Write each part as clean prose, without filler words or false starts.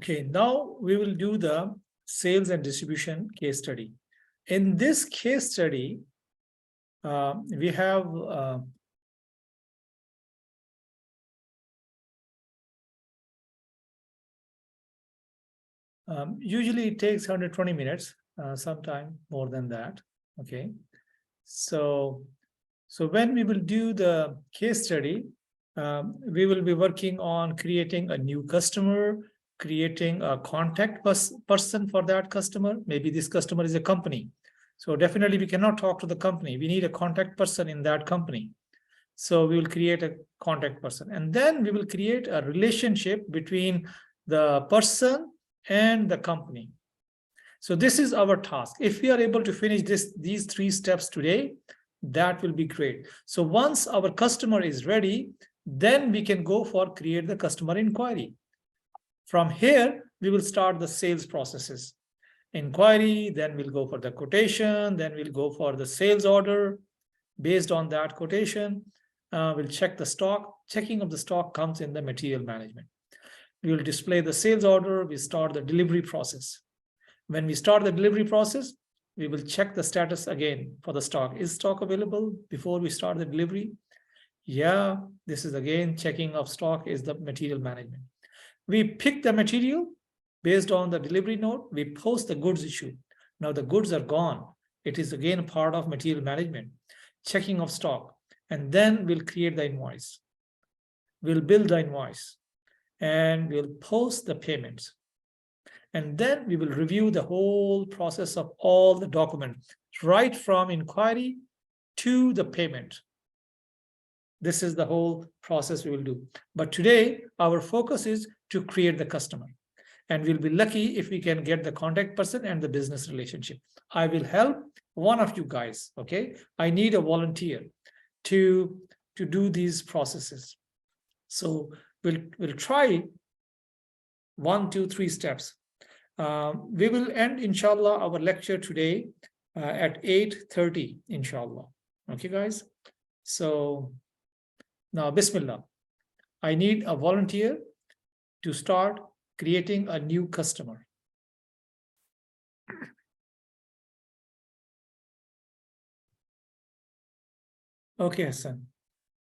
Okay, now we will do the sales and distribution case study. In this case study, we have usually it takes 120 minutes, sometime more than that. Okay, so when we will do the case study, we will be working on creating a new customer, creating a contact person for that customer. Maybe this customer is a company. So definitely we cannot talk to the company. We need a contact person in that company. So we will create a contact person. And then we will create a relationship between the person and the company. So this is our task. If we are able to finish these 3 steps today, that will be great. So once our customer is ready, then we can go for create the customer inquiry. From here, we will start the sales processes. Inquiry, then we'll go for the quotation, then we'll go for the sales order. Based on that quotation, we'll check the stock. Checking of the stock comes in the material management. We will display the sales order. We start the delivery process. When we start the delivery process, we will check the status again for the stock. Is stock available before we start the delivery? Yeah, this is again checking of stock is the material management. We pick the material based on the delivery note. We post the goods issue. Now the goods are gone. It is again part of material management, checking of stock. And then we'll create the invoice. We'll build the invoice and we'll post the payments. And then we will review the whole process of all the documents, right from inquiry to the payment. This is the whole process we will do. But today, our focus is to create the customer. And we'll be lucky if we can get the contact person and the business relationship. I will help one of you guys, okay? I need a volunteer to do these processes. So we'll try 1, 2, 3 steps. We will end, inshallah, our lecture today at 8:30, inshallah. Okay, guys? So now, Bismillah. I need a volunteer to start creating a new customer. Okay, Hassan.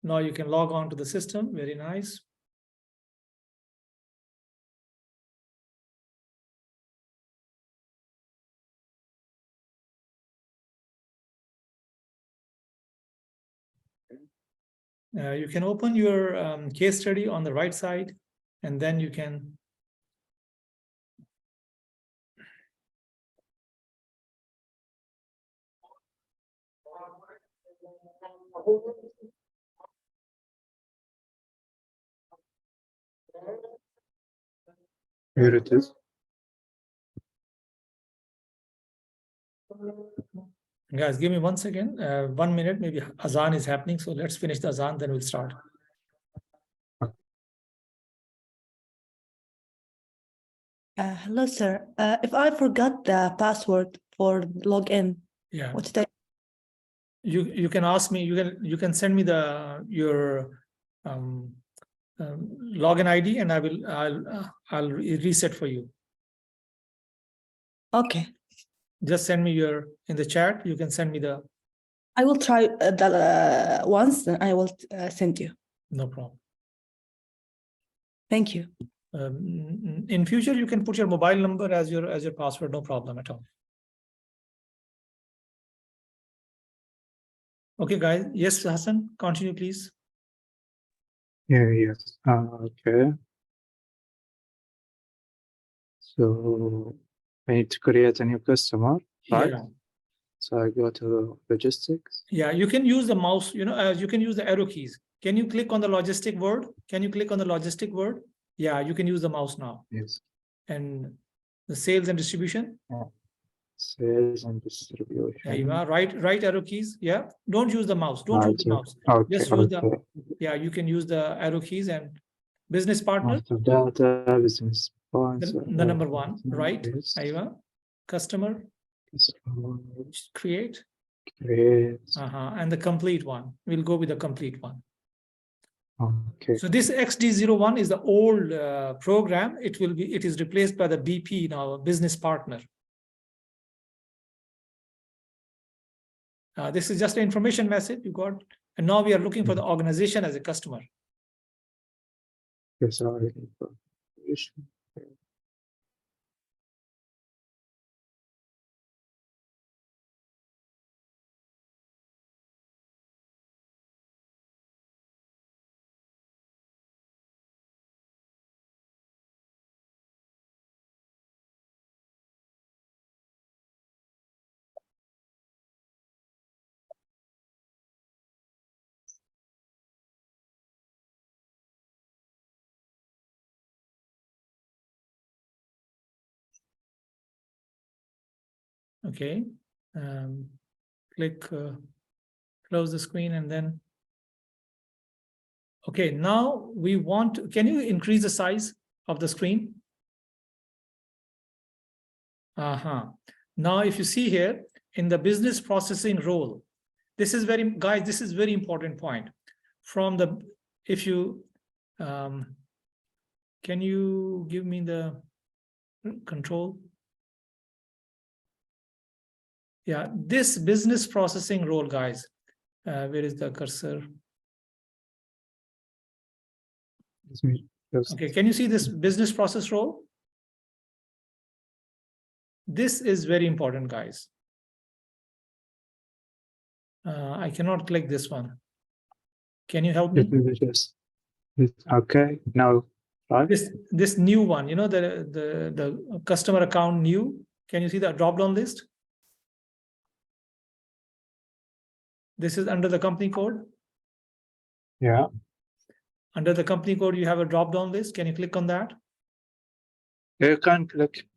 Now you can log on to the system. Very nice. You can open your case study on the right side, and then you can Here it is. Guys, give me 1 second, 1 minute, maybe Azan is happening. So let's finish the Azan, then we'll start. Hello, sir. If I forgot the password for login, Yeah. what did I? You can ask me. You can send me your login ID, and I'll reset for you. Okay. Just send me in the chat. You can send me the. I will try once, then I will send you. No problem. Thank you. In future, you can put your mobile number as your password. No problem at all. Okay, guys. Yes, Hassan, continue, please. Yeah, yes. Okay. So I need to create a new customer, right? Yeah. So I go to logistics. Yeah, you can use the mouse, you can use the arrow keys. Can you click on the logistic word? Can you click on the logistic word? Yeah, you can use the mouse now. Yes. And the sales and distribution. Sales and distribution. Yeah, you are right arrow keys. Yeah, don't use the mouse. Don't use the mouse. Okay, Just use the. Yeah, you can use the arrow keys and business partner. Master data, business sponsor. The number 1, right? Yes. Aywa. Customer. Create. Create. And the complete one. We'll go with the complete one. Okay. So this XD01 is the old program. It is replaced by the BP, now business partner. This is just an information message you got, and now we are looking for the organization as a customer. Yes, sorry. Information. Okay, click close the screen, and then okay, now we want to, can you increase the size of the screen? Now if you see here in the business processing role, this is very, guys, this is very important point. From the, if you can you give me the control? Yeah, this business processing role, guys, where is the cursor? Let me just- Okay, can you see this business process role? This is very important, guys. I cannot click this one. Can you help me? Let me just. Okay, now, right? This new one, you know, the customer account new. Can you see the drop-down list? This is under the company code. Yeah. Under the company code, you have a drop-down list. Can you click on that? You can click.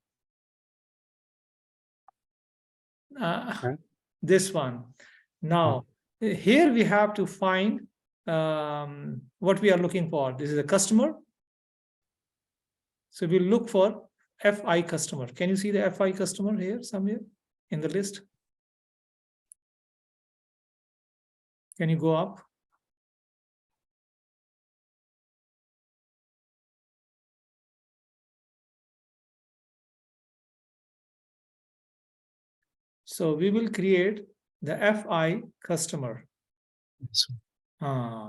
Okay. This one. Now, here we have to find what we are looking for. This is a customer. So we'll look for FI customer. Can you see the FI customer here somewhere in the list? Can you go up? So we will create the FI customer.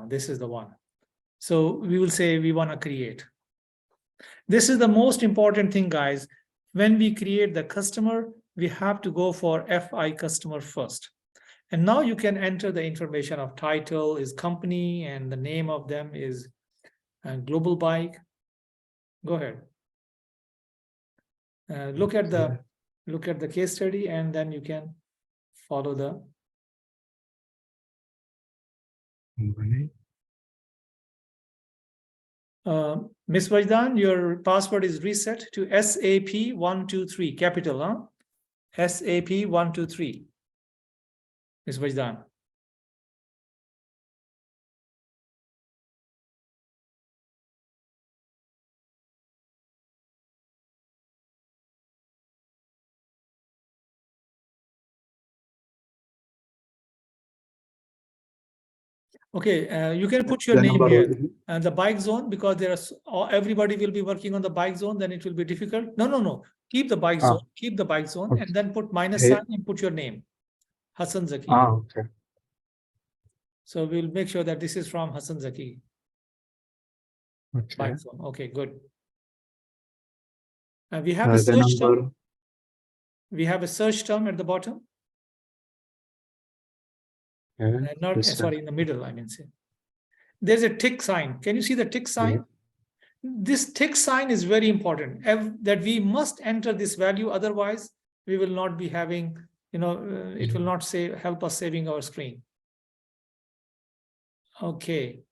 This is the one. So we will say we want to create. This is the most important thing, guys. When we create the customer, we have to go for FI customer first. And now you can enter the information of title is company and the name of them is Global Bike. Go ahead. Look at the case study, and then you can follow the. Ms. Vajdan, your password is reset to SAP123, capital, huh? SAP123. Ms. Vajdan. Okay, you can put your The name number here. will- And the bike zone, because there are everybody will be working on the bike zone, then it will be difficult. No. Keep the bike zone, keep the bike zone, Okay. and then put minus Here. sign and put your name. Hassan Zaki. Okay. So we'll make sure that this is from Hassan Zaki. Okay. Bike zone. Okay, good. We have a The search term. number. We have a search term at the bottom. Yeah. Not this sorry, in the middle, I mean say. There's a tick sign. Can you see the tick sign? Yeah. This tick sign is very important, that we must enter this value, otherwise we will not be having, it will not help us saving our screen. Okay.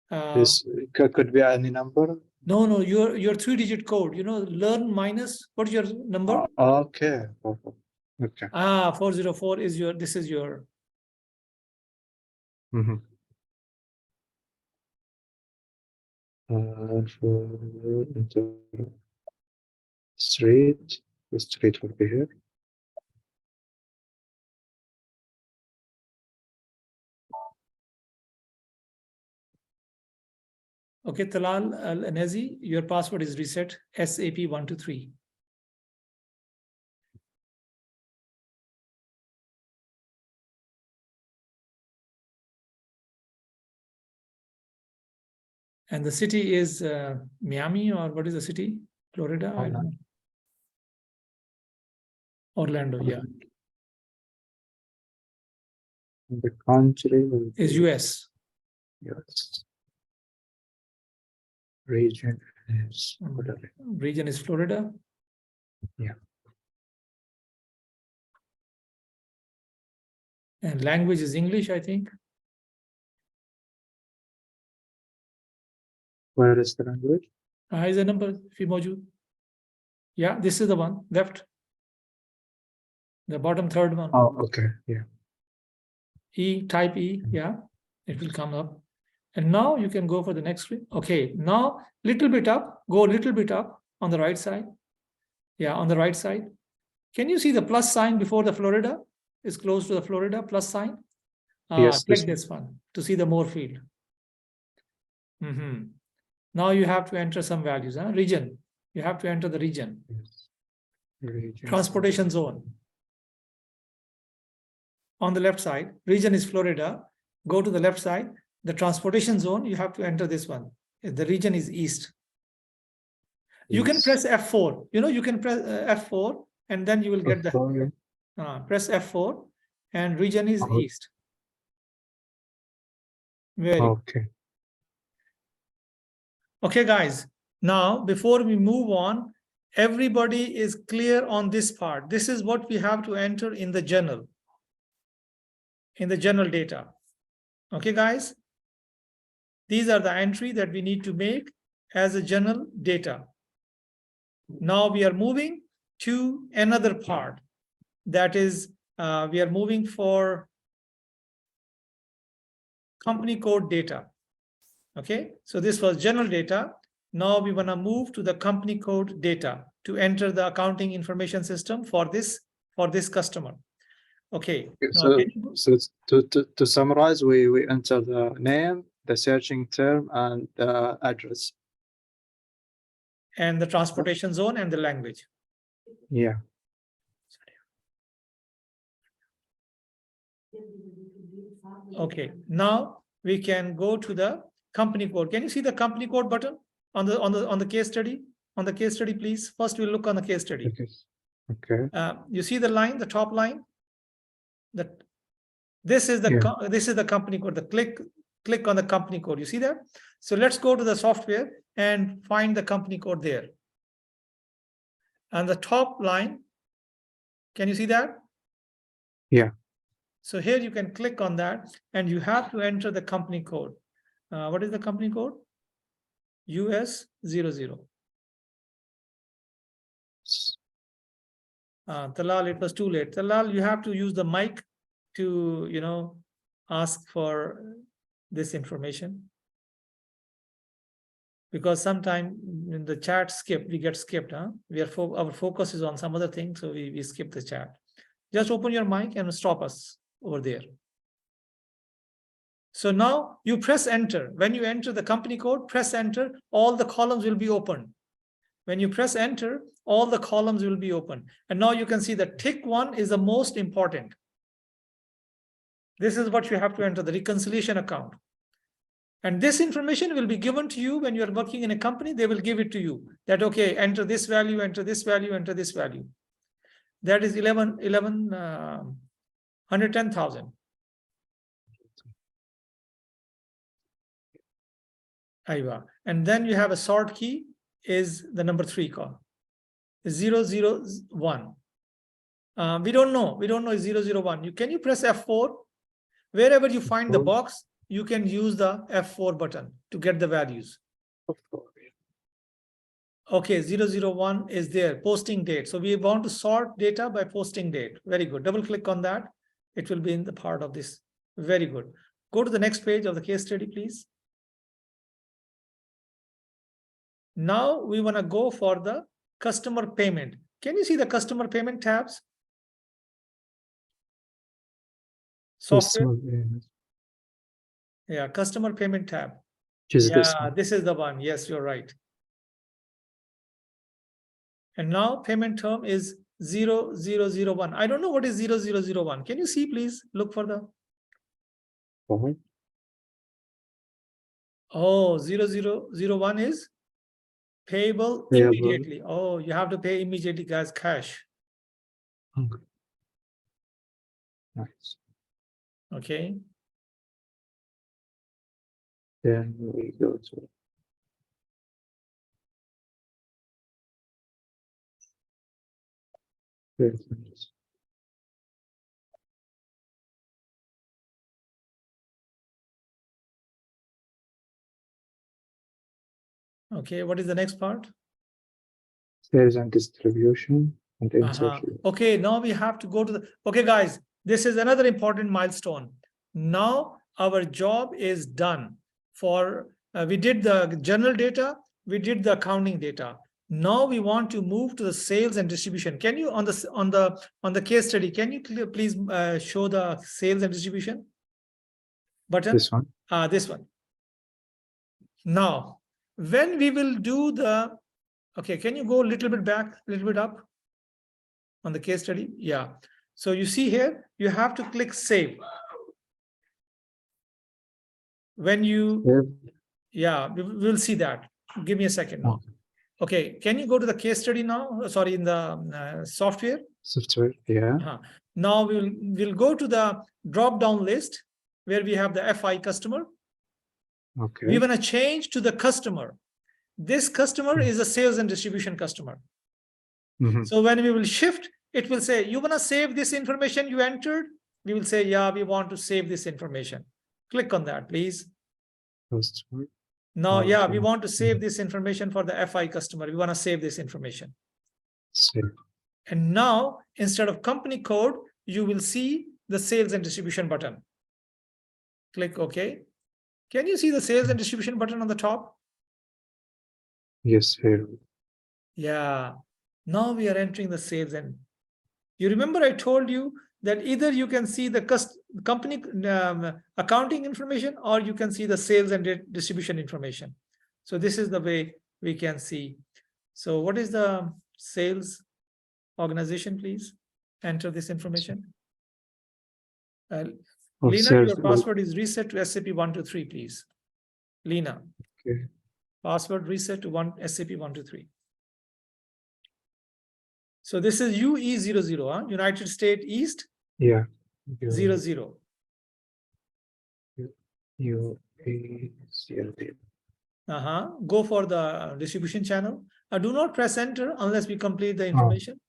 This could be any number. No, your 3-digit code, learn minus, what's your number? Okay. Perfect. Okay. 404 is this is your. Mm-hmm. Street. The street will be here. Okay, Talal Al-Anazi, your password is reset, SAP123. And the city is Miami, or what is the city? Florida? I don't know. Orlando, yeah. The country will Is be US. US. Region is Mm. whatever. Region is Florida. Yeah. And language is English, I think. Where is the language? Is the number Fimoju? Yeah, this is the one left. The bottom third one. Oh, okay. Yeah. Type E, yeah, it will come up. And now you can go for the next screen. Okay, now little bit up, go a little bit up on the right side. Yeah, on the right side. Can you see the plus sign before the Florida? Is close to the Florida plus sign. Yes, Click this this one to see the more field. Now you have to enter some values. Region. You have to enter the region. Yes. Region. Transportation zone. On the left side, region is Florida. Go to the left side. The transportation zone, you have to enter this one. The region is East. You can Yes. press F4. You know, you can press F4 and then you will get the F4. press F4 and region is Oh. East. Very good. Okay. Okay, guys. Now, before we move on, everybody is clear on this part. This is what we have to enter in the journal data. Okay, guys. These are the entry that we need to make as a journal data. Now we are moving to another part. That is, we are moving for company code data. Okay, so this was general data. Now we want to move to the company code data to enter the accounting information system for this customer. Okay. So, to summarize, we enter the name, the searching term, and the address. And the transportation zone and the language. Yeah. Okay, now we can go to the company code. Can you see the company code button on the case study? On the case study, please. First, we'll look on the case study. Okay. You see the line, the top line. This is the company code. The click on the company code. You see that? So let's go to the software and find the company code there. And the top line. Can you see that? Yeah. So here you can click on that and you have to enter the company code. What is the company code? US00. Talal, it was too late. Talal, you have to use the mic to, ask for this information. Because sometimes in the chat we get skipped. Our focus is on some other thing, so we skip the chat. Just open your mic and stop us over there. So now you press enter. When you enter the company code, press enter, all the columns will be open. When you press enter, all the columns will be open. And now you can see the tick one is the most important. This is what you have to enter, the reconciliation account. And this information will be given to you when you're working in a company. They will give it to you that, okay, enter this value, enter this value, enter this value. That is 110,000. And then you have a sort key is the number 3 call. 001. We don't know is 001. Can you press F4? Wherever you find the box, you can use the F4 button to get the values. Okay, 001 is there, posting date. So we want to sort data by posting date. Very good. Double click on that. It will be in the part of this. Very good. Go to the next page of the case study, please. Now we want to go for the customer payment. Can you see the customer payment tabs? Software. Yeah, customer payment tab. which is this Yeah, one. this is the one. Yes, you're right. And now payment term is 0001. I don't know what is 0001. Can you see, please? Look for the, Right? oh, 0001 is payable Payable. immediately. Oh, you have to pay immediately, guys, cash. Okay. Nice. Okay. Then we go to reference. Okay. What is the next part? Sales and distribution and insert. Okay, now we have to go to the, okay, guys, this is another important milestone. Now our job is done for, we did the general data, we did the accounting data. Now we want to move to the sales and distribution. Can you, on the case study, can you please show the sales and distribution button? This one. This one. Now, when we will do the, okay, can you go a little bit back, a little bit up on the case study? Yeah. So you see here, you have to click save. When you, yeah, we'll see that. Give me a second now. Okay, can you go to the case study now? Sorry, in the software. Software, yeah. Now we'll go to the drop-down list where we have the FI customer. Okay. We're gonna change to the customer. This customer is a sales and distribution customer. So when we will shift, it will say, you wanna save this information you entered? We will say, yeah, we want to save this information. Click on that, please. Customer. Now, yeah, we want to save this information for the FI customer. We want to save this information. Save. And now, instead of company code, you will see the sales and distribution button. Click OK. Can you see the sales and distribution button on the top? Yes, here. Yeah. Now we are entering the sales. And you remember I told you that either you can see the company accounting information or you can see the sales and distribution information. So this is the way we can see. So what is the sales organization, please? Enter this information. Lena, your password is reset to SAP123, please. Lena. Okay. Password reset to SAP123. So this is UE00, United States East. Yeah. 00. Go for the distribution channel. Do not press enter unless we complete the information.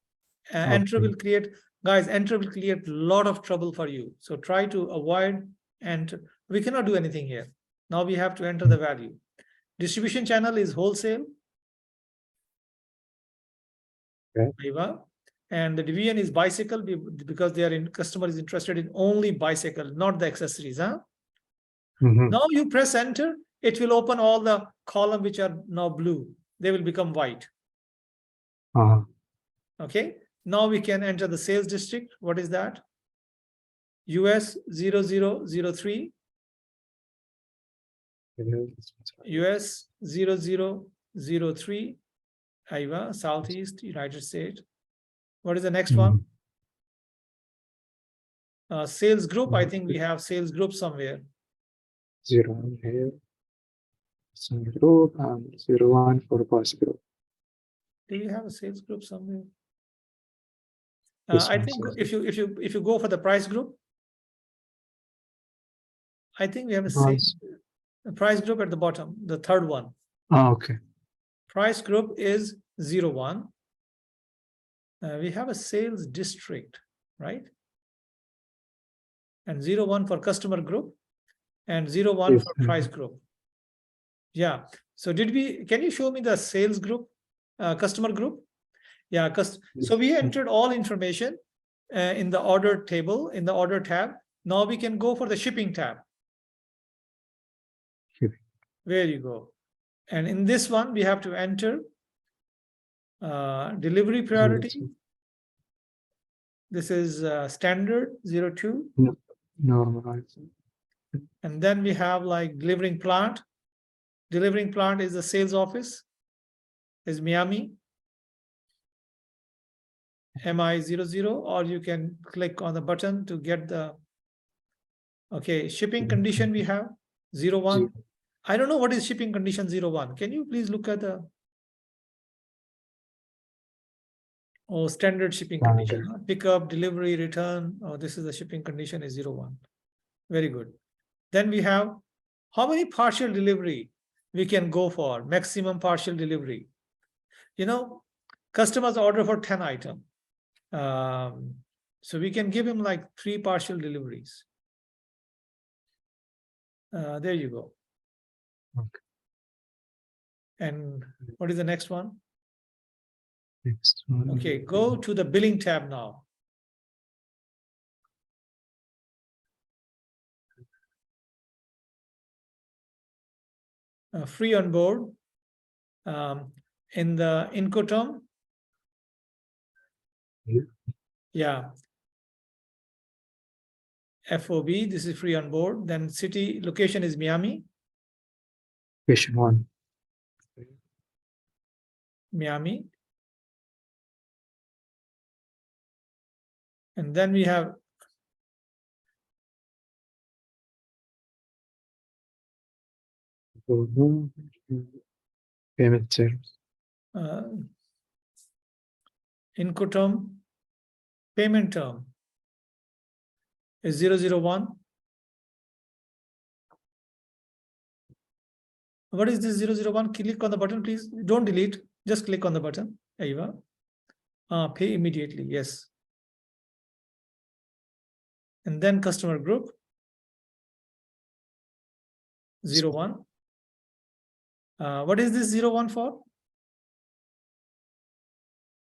Enter will create, guys, enter will create a lot of trouble for you. So try to avoid enter. We cannot do anything here. Now we have to enter the value. Distribution channel is wholesale. Okay. And the division is bicycle because customer is interested in only bicycle, not the accessories. Now you press enter, it will open all the columns which are now blue. They will become white. Okay. Now we can enter the sales district. What is that? US 0003. US 0003. Iowa, Southeast United States. What is the next one? Sales group. I think we have sales group somewhere. 01 here. Some group and 01 for price group. Do you have a sales group somewhere? I think if you go for the price group, I think we have a price group at the bottom, the third one. Okay. Price group is 01. We have a sales district, right? And 01 for customer group and 01 for price group. Yeah. So can you show me the sales group, customer group? Yeah. So we entered all information in the order table, in the order tab. Now we can go for the shipping tab. Where you go. And in this one, we have to enter delivery priority. This is standard 02. Normalized. And then we have like delivering plant. delivering plant is the sales office, is Miami, MI00, or you can click on the button to get the, okay, shipping condition we have 01. I don't know what is shipping condition 01. Can you please look at the standard shipping condition? Huh? Pickup, delivery, return. Oh, this is the shipping condition is 01. Very good. Then we have how many partial delivery we can go for, maximum partial delivery. Customers order for 10 items. So we can give him like 3 partial deliveries. There you go. Okay. And what is the next one? Next one. Okay, go to the billing tab now. Free on board. In the Incoterm. Here. Yeah. FOB, this is free on board. Then city location is Miami. Question 1. Miami. And then we have Payment terms. Incoterm. Payment term is 001. What is this 001? Click on the button, please. Don't delete. Just click on the button. There you are. Pay immediately. Yes. And then customer group 01. What is this 01 for?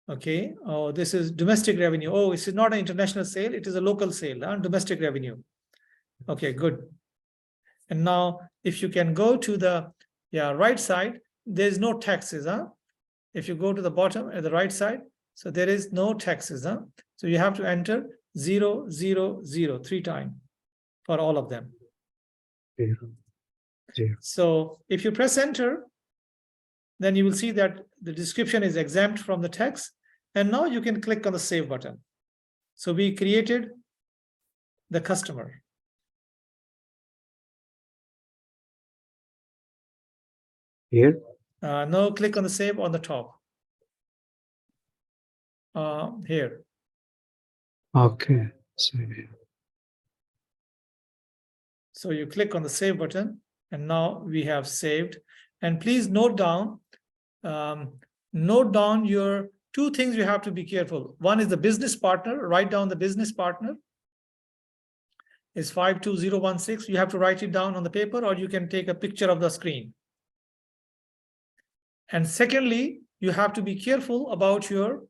Okay. Oh, this is domestic revenue. Oh, this is not an international sale. It is a local sale, domestic revenue. Okay, good. And now if you can go to the right side, there's no taxes. If you go to the bottom at the right side, so there is no taxes. So you have to enter 000 3 times for all of them. 0. So if you press enter, then you will see that the description is exempt from the text. And now you can click on the save button. So we created the customer. Here. No, click on the save on the top. Here. Okay. So you click on the save button, and now we have saved. And please note down your 2 things you have to be careful. One is the business partner. Write down the business partner is 52016. You have to write it down on the paper, or you can take a picture of the screen. And secondly, you have to be careful about your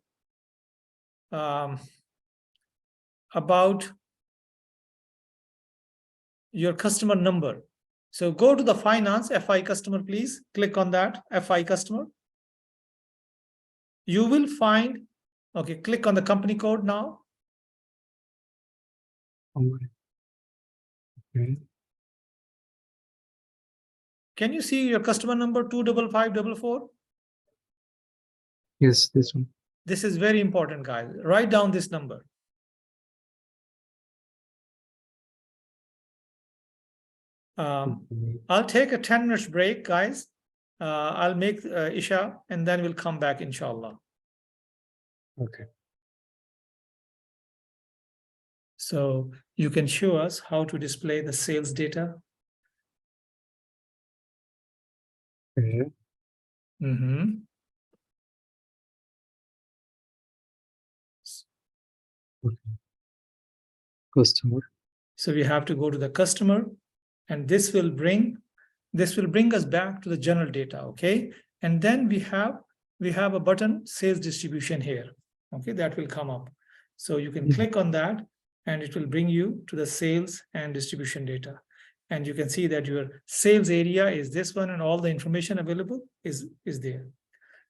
customer number. So go to the finance FI customer, please. Click on that FI customer. You will find, okay, click on the company code now. Okay. Can you see your customer number 25544? Yes, this one. This is very important, guys. Write down this number. I'll take a 10 minutes break, guys. I'll make Isha, and then we'll come back, inshallah. Okay. So you can show us how to display the sales data. Okay. Customer. So we have to go to the customer, and this will bring us back to the general data. Okay. And then we have a button, sales distribution, here. Okay, that will come up. So you can click on that, and it will bring you to the sales and distribution data. And you can see that your sales area is this one, and all the information available is there.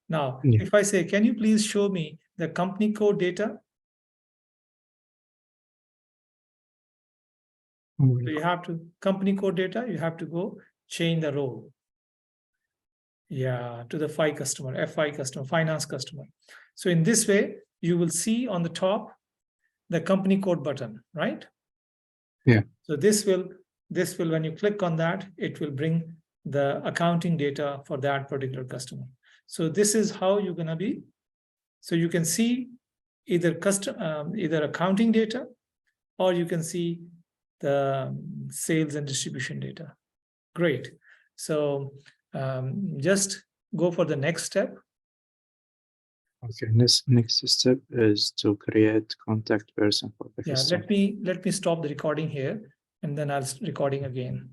Now, if I say, can you please show me the company code data? So you have to, company code data, you have to go change the role. Yeah, to the FI customer, finance customer. So in this way, you will see on the top the company code button, right? Yeah. So this will, when you click on that, it will bring the accounting data for that particular customer. So this is how you're gonna be. So you can see either either accounting data, or you can see the sales and distribution data. Great. So just go for the next step. Okay, next step is to create contact person for the Yeah, customer. let me stop the recording here, and then I'll recording again.